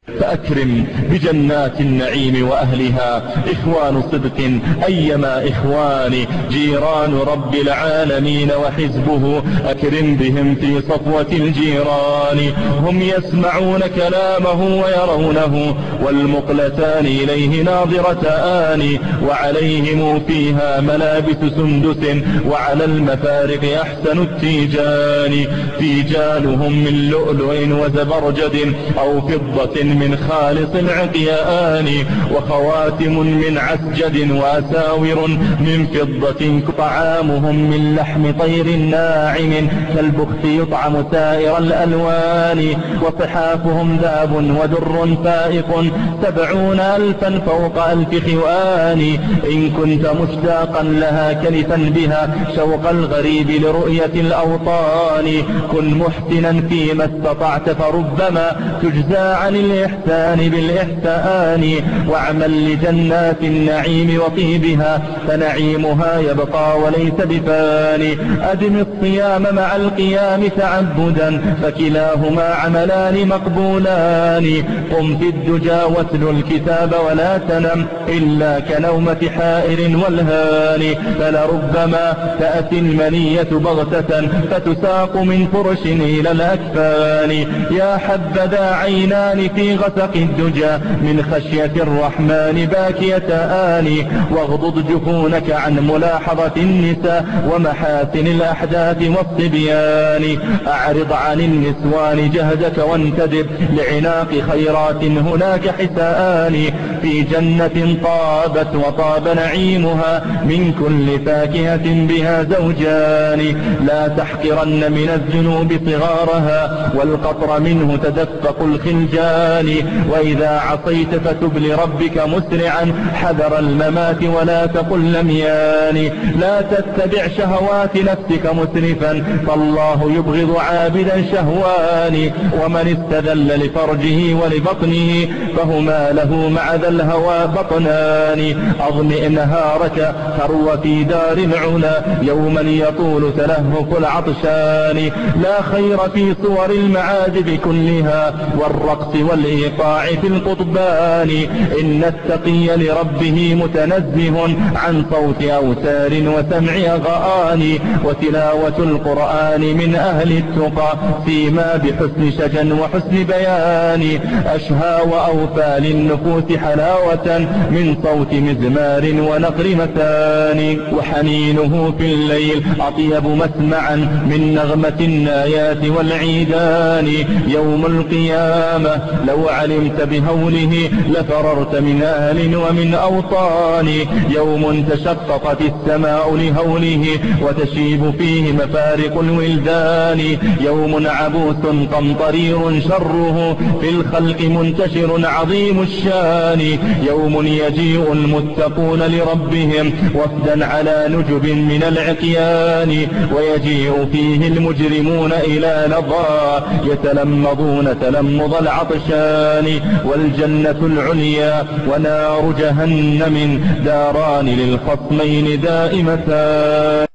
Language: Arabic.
فأكرم بجنات النعيم وأهلها إخوان صدق أيما إخوان جيران رب العالمين وحزبه أكرم بهم في صفوة الجيران هم يسمعون كلامه ويرونه والمقلتان إليه ناظرتان وعليهم فيها ملابس سندس وعلى المفارق أحسن التيجان تيجانهم من لؤلؤ وزبرجد أو فضة من خالص العقيان وخواتم من عسجد وأساور من فضة طعامهم من لحم طير ناعم كالبخت يطعم سائر الألوان وصحافهم ذهب ودر فائق 70,000 فوق 1000 خوان إن كنت مشتاقا لها كلفا بها شوق الغريب لرؤية الأوطان كن محسنا فيما استطعت فربما تجزى عن الإحسان بالإحسان واعمل لجنات النعيم وطيبها فنعيمها يبقى وليس بفاني أدم الصيام مع القيام تعبدا فكلاهما عملان مقبولان قم في الدجى واتل الكتاب ولا تنم إلا كنومة حائر والهان فلربما تأتي المنية بغتة فتساق من فرش إلى الأكفان يا حبذا عينان في غسق الدجى من خشية الرحمن باكيتان واغضض جفونك عن ملاحظة النساء ومحاسن الأحداث والصبيان أعرض عن النسوان جهدك وانتدب لعناق خيرات هناك حسان في جنة طابت وطاب نعيمها من كل فاكهة بها زوجان لا تحقرن من الذنوب صغارها والقطر منه تدفق الخلجان وإذا عصيت فتب لربك مسرعا حذر الممات ولا تقل لميان لا تتبع شهوات نفسك مسرفا فالله يبغض عابدا شهوان ومن استذل لفرجه ولبطنه فهما له مع ذا الهوى بطنان أضمئ نهارك ثروة في دار العلا يوما يطول تلهف العطشان لا خير في صور المعاذب كلها والرقص والإيقاع في القطبان إن التقي لربه متنزه عن صوت أوتار وسمع أغاني وتلاوة القرآن من أهل التقى فيما بحسن شجن وحسن بيان أشهى وأوفى للنفوس حلاوة من صوت مزمار ونقر مثاني وحنينه في الليل أطيب مسمعا من نغمة النايات والعيدان يوم القيامة لو علمت بهوله لفررت من أهل ومن أوطان يوم تشققت السماء لهوله وتشيب فيه مفارق الولدان يوم عبوس قمطرير شره في الخلق منتشر عظيم الشان يوم يجيء المتقون لربهم وفدا على نجب من العقيان ويجيء فيه المجرمون إلى لظى يتلمضون تلمض العطشان والجنة العليا ونار جهنم داران للخصمين دائمتان